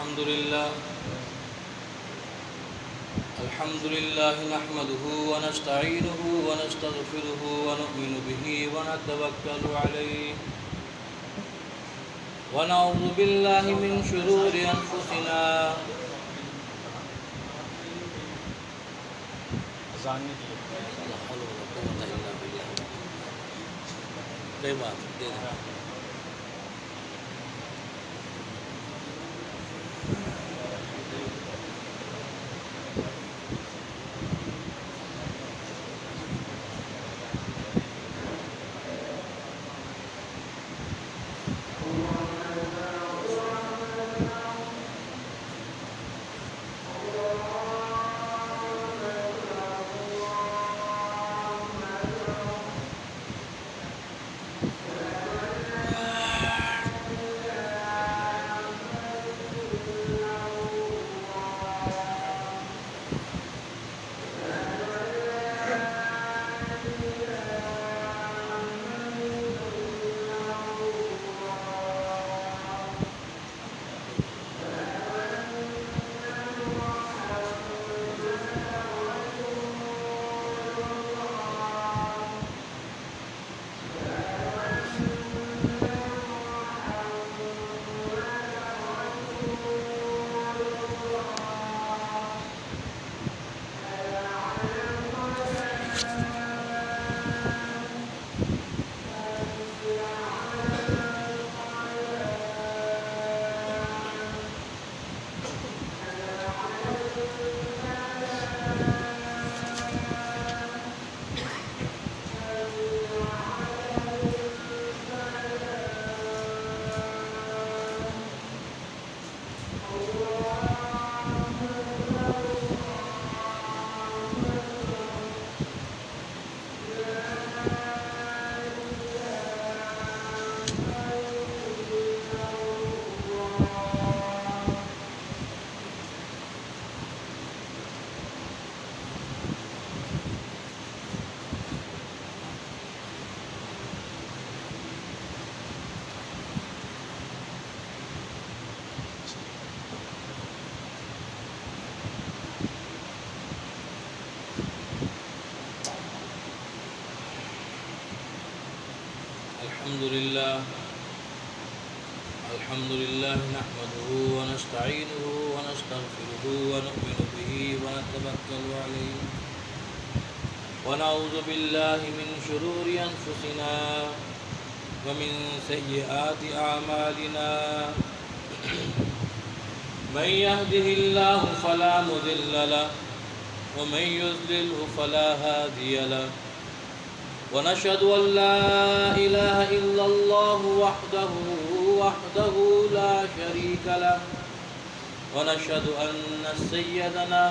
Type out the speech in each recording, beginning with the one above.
الحمد لله نحمده ونستعينه ونستغفره ونؤمن به ونتوكل عليه ونعوذ بالله من شرور أنفسنا الحمد لله نحمده ونستعينه ونستغفره ونؤمن به ونتوكل عليه ونعوذ بالله من شرور أنفسنا ومن سيئات أعمالنا من يهده الله فلا مضل له ومن يضلله فلا هادي له ونشهد أن لا إله إلا الله وحده لا شريك له ونشهد أن سيدنا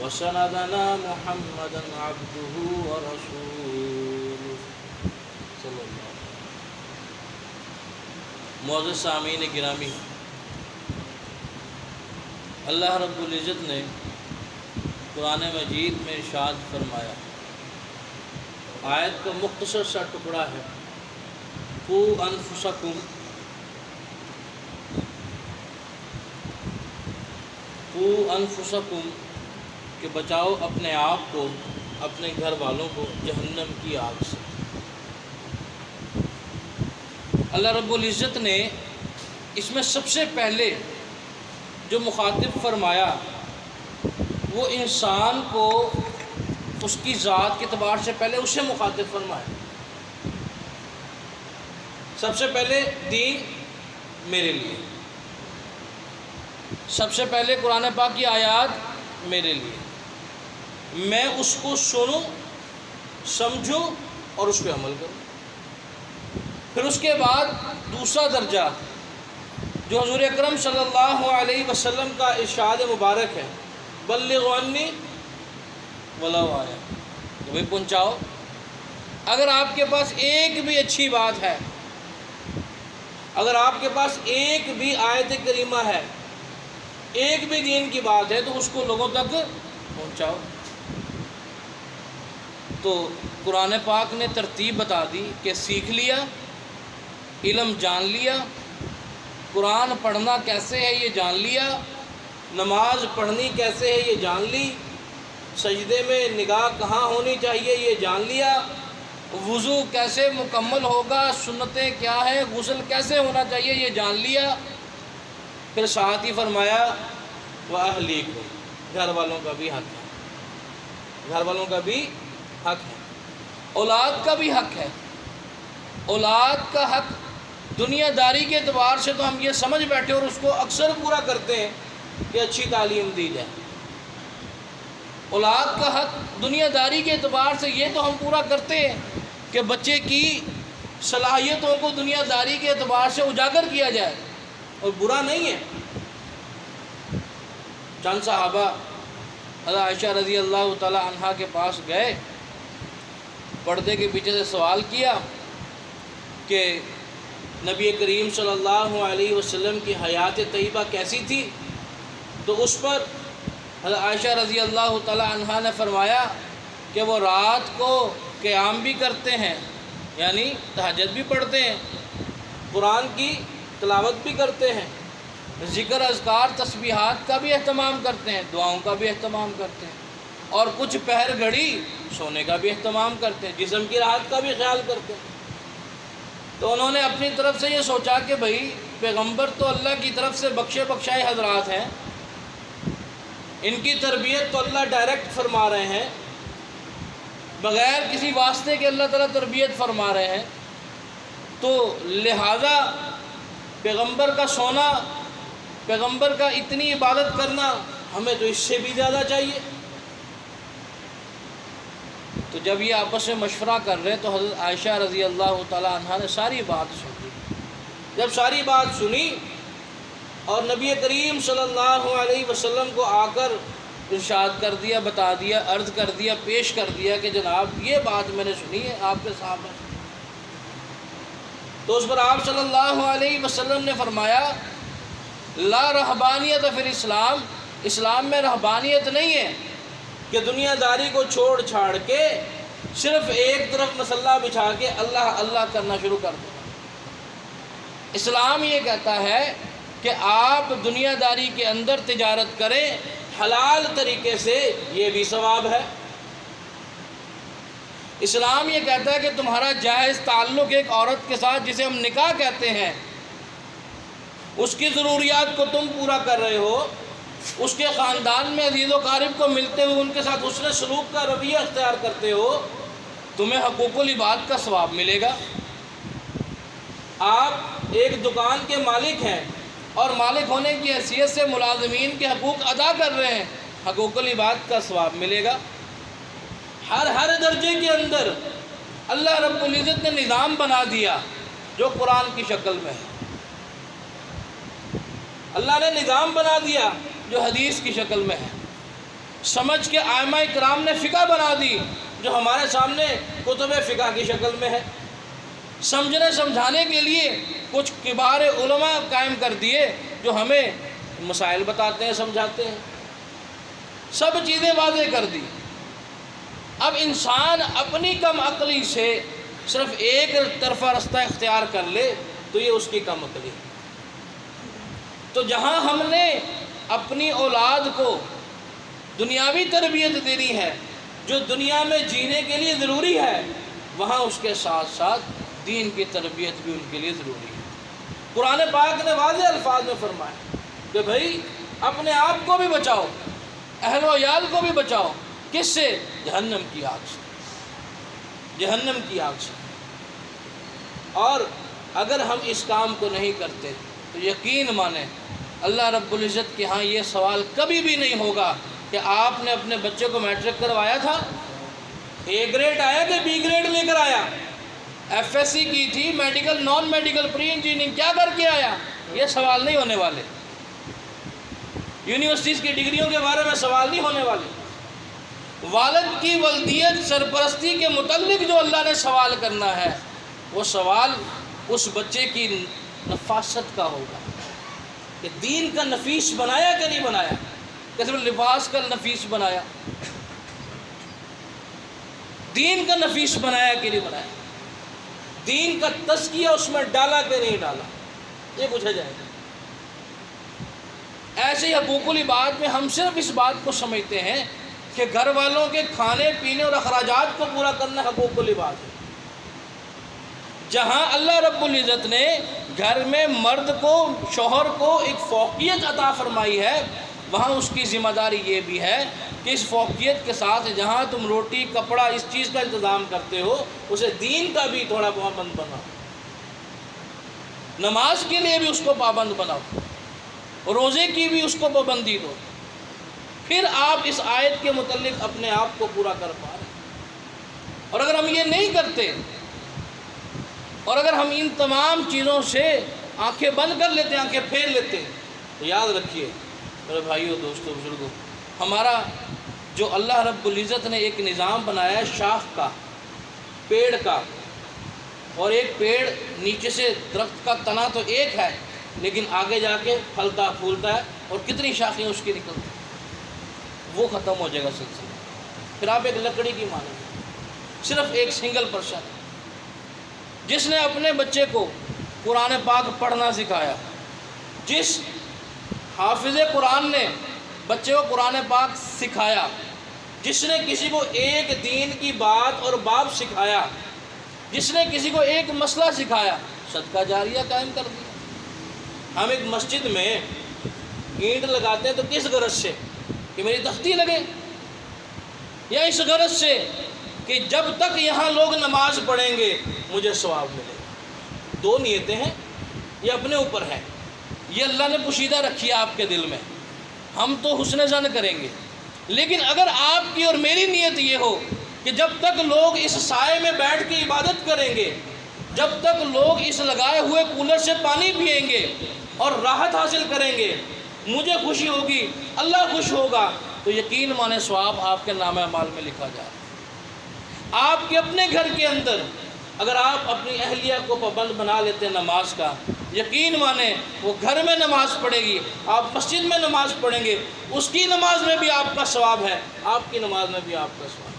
وسندنا محمدا عبده ورسوله صلی اللہ علیہ وسلم۔ معزز سامعین گرامی، اللہ رب العزت نے قرآن مجید میں ارشاد فرمایا، آیت کا مختصر سا ٹکڑا ہے، قُوا انفسکم، کہ بچاؤ اپنے آپ کو، اپنے گھر والوں کو جہنم کی آگ سے۔ اللہ رب العزت نے اس میں سب سے پہلے جو مخاطب فرمایا وہ انسان کو اس کی ذات کے اعتبار سے پہلے اسے مخاطب فرمایا۔ سب سے پہلے دین میرے لیے، سب سے پہلے قرآن پاک کی آیات میرے لیے، میں اس کو سنوں، سمجھوں اور اس پہ عمل کروں۔ پھر اس کے بعد دوسرا درجہ جو حضور اکرم صلی اللہ علیہ وسلم کا ارشاد مبارک ہے، بلغوا عنی ولو آیا، کہ بھائی پہنچاؤ، اگر آپ کے پاس ایک بھی اچھی بات ہے، اگر آپ کے پاس ایک بھی آیت کریمہ ہے، ایک بھی دین کی بات ہے تو اس کو لوگوں تک پہنچاؤ۔ تو قرآن پاک نے ترتیب بتا دی کہ سیکھ لیا، علم جان لیا، قرآن پڑھنا کیسے ہے یہ جان لیا، نماز پڑھنی کیسے ہے یہ جان لی، سجدے میں نگاہ کہاں ہونی چاہیے یہ جان لیا، وضو کیسے مکمل ہوگا، سنتیں کیا ہیں، غسل کیسے ہونا چاہیے یہ جان لیا، پھر ساتھ ہی فرمایا وَأَهْلِيكُمْ، گھر والوں کا بھی حق ہے، گھر والوں کا بھی حق ہے، اولاد کا بھی حق ہے۔ اولاد کا حق دنیا داری کے اعتبار سے تو ہم یہ سمجھ بیٹھے اور اس کو اکثر پورا کرتے ہیں کہ اچھی تعلیم دی جائے۔ اولاد کا حق دنیا داری کے اعتبار سے یہ تو ہم پورا کرتے ہیں کہ بچے کی صلاحیتوں کو دنیا داری کے اعتبار سے اجاگر کیا جائے، اور برا نہیں ہے۔ چند صحابہ حضرت عائشہ رضی اللہ تعالی عنہا کے پاس گئے، پردے کے پیچھے سے سوال کیا کہ نبی کریم صلی اللہ علیہ وسلم کی حیات طیبہ کیسی تھی، تو اس پر حضرت عائشہ رضی اللہ تعالی عنہا نے فرمایا کہ وہ رات کو قیام بھی کرتے ہیں، یعنی تہجد بھی پڑھتے ہیں، قرآن کی تلاوت بھی کرتے ہیں، ذکر اذکار تسبیحات کا بھی اہتمام کرتے ہیں، دعاؤں کا بھی اہتمام کرتے ہیں، اور کچھ پہر گھڑی سونے کا بھی اہتمام کرتے ہیں، جسم کی راحت کا بھی خیال کرتے ہیں۔ تو انہوں نے اپنی طرف سے یہ سوچا کہ بھئی پیغمبر تو اللہ کی طرف سے بخشے بخشائے حضرات ہیں، ان کی تربیت تو اللہ ڈائریکٹ فرما رہے ہیں، بغیر کسی واسطے کے اللہ تعالیٰ تربیت فرما رہے ہیں، تو لہذا پیغمبر کا سونا، پیغمبر کا اتنی عبادت کرنا ہمیں تو اس سے بھی زیادہ چاہیے۔ تو جب یہ آپس میں مشورہ کر رہے تو حضرت عائشہ رضی اللہ تعالی عنہا نے ساری بات سنی۔ جب ساری بات سنی اور نبی کریم صلی اللہ علیہ وسلم کو آ کر ارشاد کر دیا، بتا دیا، عرض کر دیا، پیش کر دیا کہ جناب یہ بات میں نے سنی ہے آپ کے صحابہ، تو اس پر آپ صلی اللہ علیہ وسلم نے فرمایا لا رہبانیت فی الاسلام، اسلام میں رہبانیت نہیں ہے کہ دنیا داری کو چھوڑ چھاڑ کے صرف ایک طرف مسلح بچھا کے اللہ اللہ کرنا شروع کر دو۔ اسلام یہ کہتا ہے کہ آپ دنیا داری کے اندر تجارت کریں حلال طریقے سے، یہ بھی ثواب ہے۔ اسلام یہ کہتا ہے کہ تمہارا جائز تعلق ایک عورت کے ساتھ جسے ہم نکاح کہتے ہیں، اس کی ضروریات کو تم پورا کر رہے ہو، اس کے خاندان میں عزیز و قارب کو ملتے ہوئے ان کے ساتھ حسن سلوک کا رویہ اختیار کرتے ہو، تمہیں حقوق العباد کا ثواب ملے گا۔ آپ ایک دکان کے مالک ہیں اور مالک ہونے کی حیثیت سے ملازمین کے حقوق ادا کر رہے ہیں، حقوق العباد کا ثواب ملے گا۔ ہر درجے کے اندر اللہ رب العزت نے نظام بنا دیا جو قرآن کی شکل میں ہے، اللہ نے نظام بنا دیا جو حدیث کی شکل میں ہے، سمجھ کے ائمہ کرام نے فقہ بنا دی جو ہمارے سامنے کتب فقہ کی شکل میں ہے، سمجھنے سمجھانے کے لیے کچھ کبار علماء قائم کر دیے جو ہمیں مسائل بتاتے ہیں، سمجھاتے ہیں، سب چیزیں واضح کر دی۔ اب انسان اپنی کم عقلی سے صرف ایک طرفہ رستہ اختیار کر لے تو یہ اس کی کم عقلی ہے۔ تو جہاں ہم نے اپنی اولاد کو دنیاوی تربیت دینی ہے جو دنیا میں جینے کے لیے ضروری ہے، وہاں اس کے ساتھ ساتھ دین کی تربیت بھی ان کے لیے ضروری ہے۔ قرآن پاک نے واضح الفاظ میں فرمایا کہ بھائی اپنے آپ کو بھی بچاؤ، اہل و عیال کو بھی بچاؤ، کس سے؟ جہنم کی آگ سے، جہنم کی آگ سے۔ اور اگر ہم اس کام کو نہیں کرتے تو یقین مانیں اللہ رب العزت کے ہاں یہ سوال کبھی بھی نہیں ہوگا کہ آپ نے اپنے بچے کو میٹرک کروایا تھا، اے گریڈ آیا کہ بی گریڈ لے کر آیا، ایف ایس سی کی تھی، medical non medical pre engineering کیا کر کے آیا، یہ سوال نہیں ہونے والے۔ یونیورسٹیز کی ڈگریوں کے بارے میں سوال نہیں ہونے والے۔ والد کی ولدیت سرپرستی کے متعلق جو اللہ نے سوال کرنا ہے وہ سوال اس بچے کی نفاست کا ہوگا کہ دین کا نفیس بنایا کہ نہیں بنایا، کہ صرف لباس کا نفیس بنایا، دین کا نفیس بنایا کہ نہیں بنایا، دین کا تزکیہ اس میں ڈالا کہ نہیں ڈالا، یہ پوچھا جائے گا۔ ایسے ہی حقوق العباد میں ہم صرف اس بات کو سمجھتے ہیں کہ گھر والوں کے کھانے پینے اور اخراجات کو پورا کرنا حقوق العباد ہے، جہاں اللہ رب العزت نے گھر میں مرد کو، شوہر کو ایک فوقیت عطا فرمائی ہے، وہاں اس کی ذمہ داری یہ بھی ہے کہ اس فوقیت کے ساتھ جہاں تم روٹی کپڑا اس چیز کا انتظام کرتے ہو، اسے دین کا بھی تھوڑا پابند بناؤ، نماز کے لیے بھی اس کو پابند بناؤ، روزے کی بھی اس کو پابندی دو، پھر آپ اس آیت کے متعلق اپنے آپ کو پورا کر پا رہے ہیں۔ اور اگر ہم یہ نہیں کرتے اور اگر ہم ان تمام چیزوں سے آنکھیں بند کر لیتے ہیں، آنکھیں پھیر لیتے ہیں، تو یاد رکھیے میرے بھائیوں، دوستوں، بزرگوں، ہمارا جو اللہ رب العزت نے ایک نظام بنایا ہے شاخ کا، پیڑ کا، اور ایک پیڑ نیچے سے درخت کا تنا تو ایک ہے لیکن آگے جا کے پھلتا پھولتا ہے اور کتنی شاخیں اس کی نکلتی ہیں، وہ ختم ہو جائے گا سلسلہ۔ پھر آپ ایک لکڑی کی مانیں، صرف ایک سنگل پرسن جس نے اپنے بچے کو قرآن پاک پڑھنا سکھایا، جس حافظ قرآن نے بچے کو قرآن پاک سکھایا، جس نے کسی کو ایک دین کی بات اور باب سکھایا، جس نے کسی کو ایک مسئلہ سکھایا، صدقہ جاریہ قائم کر دیا۔ ہم ایک مسجد میں اینٹ لگاتے ہیں تو کس غرض سے کہ میری تختی لگے، یا اس غرض سے کہ جب تک یہاں لوگ نماز پڑھیں گے مجھے ثواب ملے گا؟ دو نیتیں ہیں، یہ اپنے اوپر ہے، یہ اللہ نے پوشیدہ رکھی ہے آپ کے دل میں، ہم تو حسن ظن کریں گے، لیکن اگر آپ کی اور میری نیت یہ ہو کہ جب تک لوگ اس سائے میں بیٹھ کے عبادت کریں گے، جب تک لوگ اس لگائے ہوئے کولر سے پانی پئیں گے اور راحت حاصل کریں گے، مجھے خوشی ہوگی، اللہ خوش ہوگا، تو یقین مانے ثواب آپ کے نامہ اعمال میں لکھا جائے۔ آپ کے اپنے گھر کے اندر اگر آپ اپنی اہلیہ کو پابند بنا لیتے ہیں نماز کا، یقین مانیں وہ گھر میں نماز پڑھے گی، آپ مسجد میں نماز پڑھیں گے، اس کی نماز میں بھی آپ کا ثواب ہے، آپ کی نماز میں بھی آپ کا ثواب ہے۔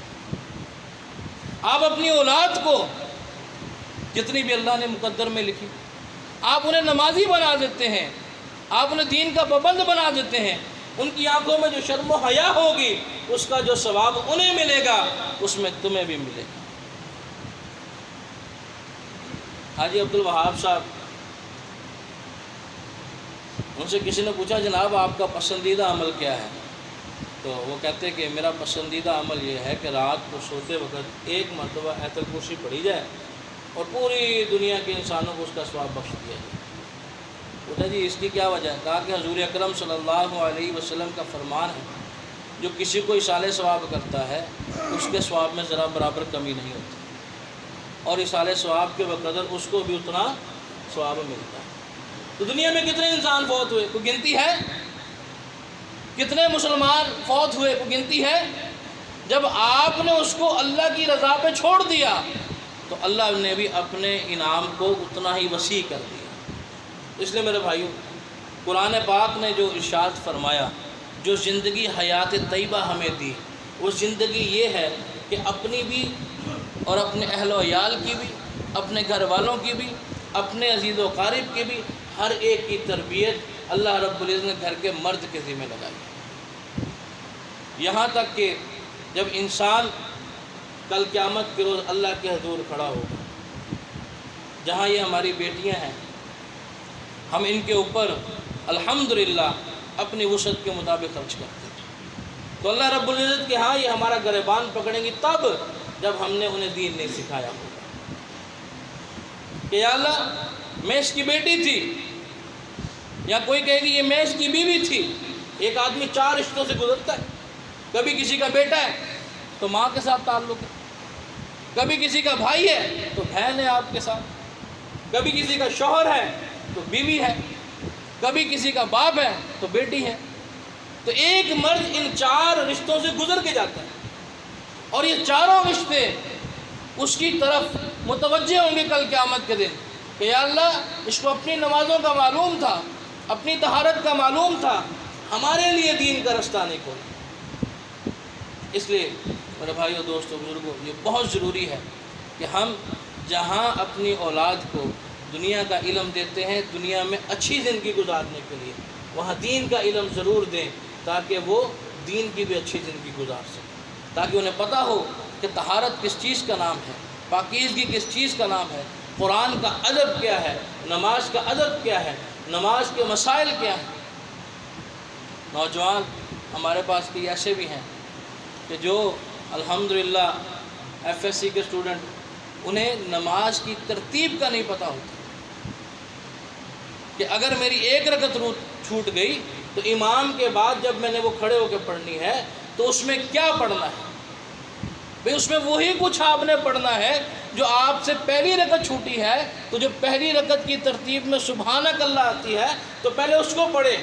آپ اپنی اولاد کو جتنی بھی اللہ نے مقدر میں لکھی، آپ انہیں نمازی بنا دیتے ہیں، آپ انہیں دین کا پابند بنا دیتے ہیں، ان کی آنکھوں میں جو شرم و حیا ہوگی اس کا جو ثواب انہیں ملے گا اس میں تمہیں بھی ملے گا۔ حاجی عبد الوہاب صاحب، ان سے کسی نے پوچھا جناب آپ کا پسندیدہ عمل کیا ہے؟ تو وہ کہتے کہ میرا پسندیدہ عمل یہ ہے کہ رات کو سوتے وقت ایک مرتبہ آیت الکرسی پڑھی جائے اور پوری دنیا کے انسانوں کو اس کا ثواب بخش دیا جائے۔ پوچھا جی اس کی کیا وجہ ہے؟ کہا کہ حضور اکرم صلی اللہ علیہ وسلم کا فرمان ہے جو کسی کو ایصال ثواب کرتا ہے اس کے ثواب میں ذرا برابر کمی نہیں ہوتی، اور ایصال ثواب کے بقدر اس کو بھی اتنا ثواب ملتا ہے۔ تو دنیا میں کتنے انسان فوت ہوئے، کوئی گنتی ہے؟ کتنے مسلمان فوت ہوئے، کوئی گنتی ہے؟ جب آپ نے اس کو اللہ کی رضا پہ چھوڑ دیا تو اللہ نے بھی اپنے انعام کو اتنا ہی وسیع کر دیا۔ اس لیے میرے بھائیوں، قرآن پاک نے جو ارشاد فرمایا، جو زندگی حیات طیبہ ہمیں دی، وہ زندگی یہ ہے کہ اپنی بھی اور اپنے اہل و عیال کی بھی، اپنے گھر والوں کی بھی، اپنے عزیز و اقارب کی بھی، ہر ایک کی تربیت اللہ رب العزت نے گھر کے مرد کے ذمہ لگائی۔ یہاں تک کہ جب انسان کل قیامت کے روز اللہ کے حضور کھڑا ہوگا، جہاں یہ ہماری بیٹیاں ہیں، ہم ان کے اوپر الحمدللہ اپنی وسعت کے مطابق خرچ کرتے ہیں، تو اللہ رب العزت کے ہاں یہ ہمارا گریبان پکڑیں گی تب جب ہم نے انہیں دین نہیں سکھایا ہوگا کہ یا اللہ میں اس کی بیٹی تھی، یا کوئی کہے گی یہ میں اس کی بیوی تھی۔ ایک آدمی 4 رشتوں سے گزرتا ہے، کبھی کسی کا بیٹا ہے تو ماں کے ساتھ تعلق ہے، کبھی کسی کا بھائی ہے تو بہن ہے آپ کے ساتھ، کبھی کسی کا شوہر ہے تو بیوی ہے، کبھی کسی کا باپ ہے تو بیٹی ہے۔ تو ایک مرد ان 4 رشتوں سے گزر کے جاتا ہے، اور یہ چاروں رشتے اس کی طرف متوجہ ہوں گے کل قیامت کے دن کہ یا اللہ اس کو اپنی نمازوں کا معلوم تھا، اپنی طہارت کا معلوم تھا، ہمارے لیے دین کا رستہ نہیں کھولا۔ اس لیے میرے بھائیوں، دوستوں، بزرگوں، یہ بہت ضروری ہے کہ ہم جہاں اپنی اولاد کو دنیا کا علم دیتے ہیں، دنیا میں اچھی زندگی گزارنے کے لیے، وہاں دین کا علم ضرور دیں تاکہ وہ دین کی بھی اچھی زندگی گزار سکیں، تاکہ انہیں پتہ ہو کہ طہارت کس چیز کا نام ہے، پاکیزگی کس چیز کا نام ہے، قرآن کا ادب کیا ہے، نماز کا ادب کیا ہے، نماز کے مسائل کیا ہیں۔ نوجوان ہمارے پاس کئی ایسے بھی ہیں کہ جو الحمدللہ ایف ایس سی کے اسٹوڈنٹ، انہیں نماز کی ترتیب کا نہیں پتہ ہوتا کہ اگر میری ایک رکعت چھوٹ گئی تو امام کے بعد جب میں نے وہ کھڑے ہو کے پڑھنی ہے تو اس میں کیا پڑھنا ہے۔ بھئی اس میں وہی کچھ آپ نے پڑھنا ہے جو آپ سے پہلی رکعت چھوٹی ہے، تو جو پہلی رکعت کی ترتیب میں سبحانک اللہ آتی ہے تو پہلے اس کو پڑھیں،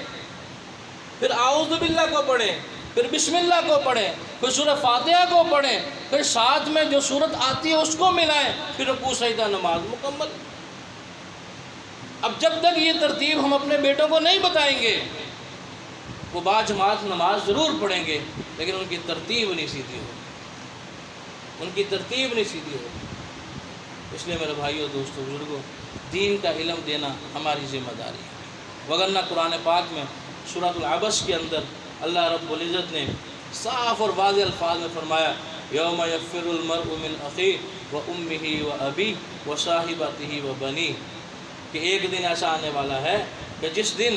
پھر اعوذ باللہ کو پڑھیں، پھر بسم اللہ کو پڑھیں، پھر سورہ فاتحہ کو پڑھیں، پھر ساتھ میں جو سورت آتی ہے اس کو ملائیں، پھر رکوع سجدہ نماز مکمل۔ اب جب تک یہ ترتیب ہم اپنے بیٹوں کو نہیں بتائیں گے، وہ باجماعت نماز ضرور پڑھیں گے لیکن ان کی ترتیب نہیں سیدھی ہو، ان کی ترتیب نہیں سیدھی ہو۔ اس لیے میرے بھائیوں، دوستوں، بزرگوں، دین کا علم دینا ہماری ذمہ داری ہے، وگرنہ قرآن پاک میں سورۃ العبس کے اندر اللہ رب العزت نے صاف اور واضح الفاظ میں فرمایا، یوم یفر المرء من اخیہ وامہ وابیہ وصاحبتہ وبنیہ، کہ ایک دن ایسا آنے والا ہے کہ جس دن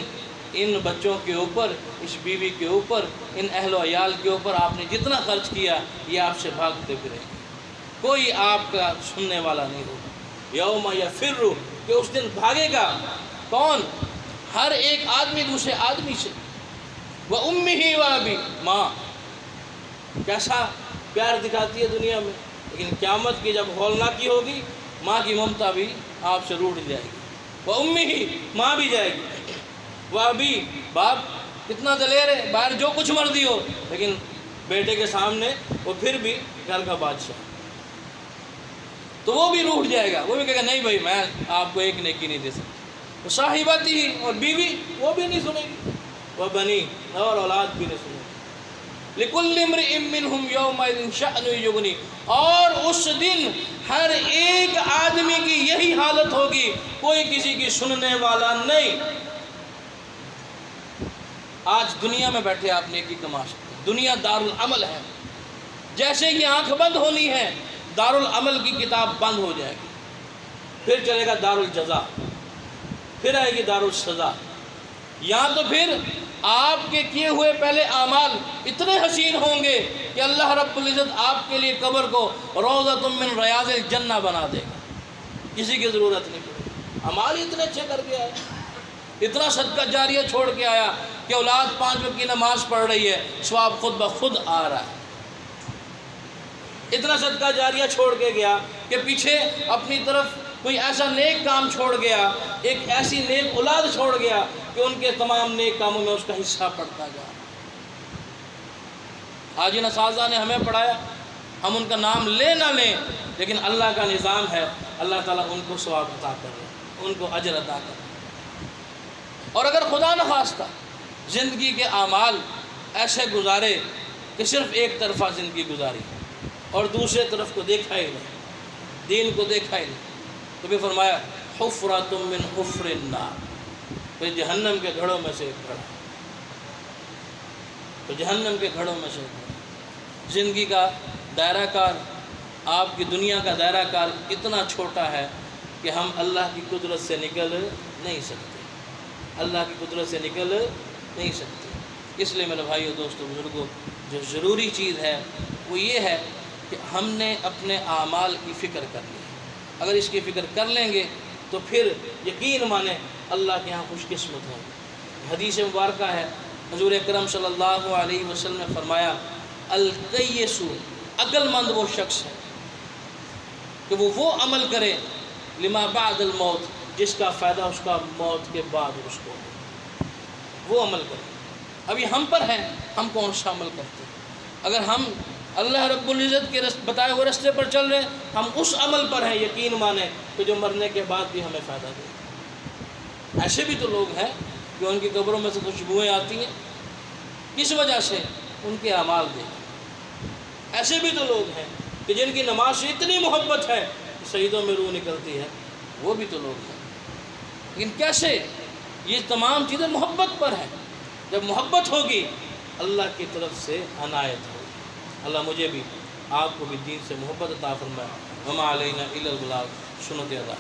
ان بچوں کے اوپر، اس بیوی کے اوپر، ان اہل و عیال کے اوپر آپ نے جتنا خرچ کیا یہ آپ سے بھاگتے پھریں گے، کوئی آپ کا سننے والا نہیں ہوگا۔ یوم یفر، کہ اس دن بھاگے گا کون؟ ہر ایک آدمی دوسرے آدمی سے۔ وَأُمِّهِ وَأَبِيهِ، ماں کیسا پیار دکھاتی ہے دنیا میں، لیکن قیامت کی جب ہولناکی ہوگی ماں کی ممتا بھی آپ سے روٹ جائے گی۔ وَأُمِّهِ، ماں بھی جائے گی۔ وَأَبِيهِ، باپ کتنا دلیر ہے، باہر جو کچھ مرضی ہو لیکن بیٹے کے سامنے وہ پھر بھی گھر کا بادشاہ، تو وہ بھی روٹ جائے گا، وہ بھی کہے گا نہیں بھائی میں آپ کو ایک نیکی نہیں دے سکتا۔ وہ صاحبتی، اور بیوی وہ بھی نہیں سنے گی، وہ بنی، اور اولاد بھی نہیں سنے گی۔ لِكُلِّ امْرِئٍ مِّنْهُمْ يَوْمَئِذٍ شَأْنٌ يُغْنِيهِ، اور اس دن ہر ایک آدمی کی یہی حالت ہوگی، کوئی کسی کی سننے والا نہیں۔ آج دنیا میں بیٹھے آپ نیکی کما سکتے ہیں، دنیا دارالعمل ہے، جیسے یہ آنکھ بند ہونی ہے دارالعمل کی کتاب بند ہو جائے گی، پھر چلے گا دارالجزا، پھر آئے گی دارالسزا، یا تو پھر آپ کے کیے ہوئے پہلے اعمال اتنے حسین ہوں گے کہ اللہ رب العزت آپ کے لیے قبر کو روضۃ من ریاض الجنہ بنا دے گا، کسی کی ضرورت نہیں پڑے گی۔ اعمال ہی اتنے اچھے کر کے آیا، اتنا صدقہ جاریہ چھوڑ کے آیا کہ اولاد 5 وقت کی نماز پڑھ رہی ہے، ثواب خود بخود آ رہا ہے۔ اتنا صدقہ جاریہ چھوڑ کے گیا کہ پیچھے اپنی طرف کوئی ایسا نیک کام چھوڑ گیا، ایک ایسی نیک اولاد چھوڑ گیا کہ ان کے تمام نیک کاموں میں اس کا حصہ پڑتا جا۔ آج ان اساتذہ نے ہمیں پڑھایا، ہم ان کا نام لے نہ لیں لیکن اللہ کا نظام ہے، اللہ تعالیٰ ان کو ثواب عطا کر رہے ہیں، ان کو اجر عطا کر رہے ہیں۔ اور اگر خدا نخواستہ زندگی کے اعمال ایسے گزارے کہ صرف ایک طرفہ زندگی گزاری اور دوسرے طرف کو دیکھا ہی نہیں، دین کو دیکھا ہی نہیں، تو بھی فرمایا حفرۃ من حفر النار، پھر جہنم کے گھڑوں میں سے ایک گھڑا، تو جہنم کے گھڑوں میں سے ایک گھڑا۔ زندگی کا دائرہ کار، آپ کی دنیا کا دائرہ کار اتنا چھوٹا ہے کہ ہم اللہ کی قدرت سے نکل نہیں سکتے، اللہ کی قدرت سے نکل نہیں سکتے۔ اس لیے میرے بھائیو، دوستو، بزرگوں، جو ضروری چیز ہے وہ یہ ہے کہ ہم نے اپنے اعمال کی فکر کر لی۔ اگر اس کی فکر کر لیں گے تو پھر یقین مانیں اللہ کے ہاں خوش قسمت ہوں گے۔ حدیث مبارکہ ہے، حضور اکرم صلی اللہ علیہ وسلم نے فرمایا، القیس، عقل مند وہ شخص ہے کہ وہ عمل کرے لما بعد الموت، جس کا فائدہ اس کا موت کے بعد اس کو، وہ عمل کرے۔ ابھی ہم پر ہے، ہم کون سا عمل کرتے ہیں؟ اگر ہم اللہ رب العزت کے بتائے ہوئے رستے پر چل رہے ہیں، ہم اس عمل پر ہیں، یقین مانیں کہ جو مرنے کے بعد بھی ہمیں فائدہ دے۔ ایسے بھی تو لوگ ہیں کہ ان کی قبروں میں سے خوشبوئیں آتی ہیں، کس وجہ سے؟ ان کے اعمال دیکھ۔ ایسے بھی تو لوگ ہیں کہ جن کی نماز سے اتنی محبت ہے کہ شہیدوں میں روح نکلتی ہے، وہ بھی تو لوگ ہیں۔ لیکن کیسے؟ یہ تمام چیزیں محبت پر ہیں. جب محبت ہوگی اللہ کی طرف سے عنایت ہوگی. اللہ مجھے بھی آپ کو بھی دین سے محبت عطا فرمائے. وما علینا الا البلاغ. سنت ادا.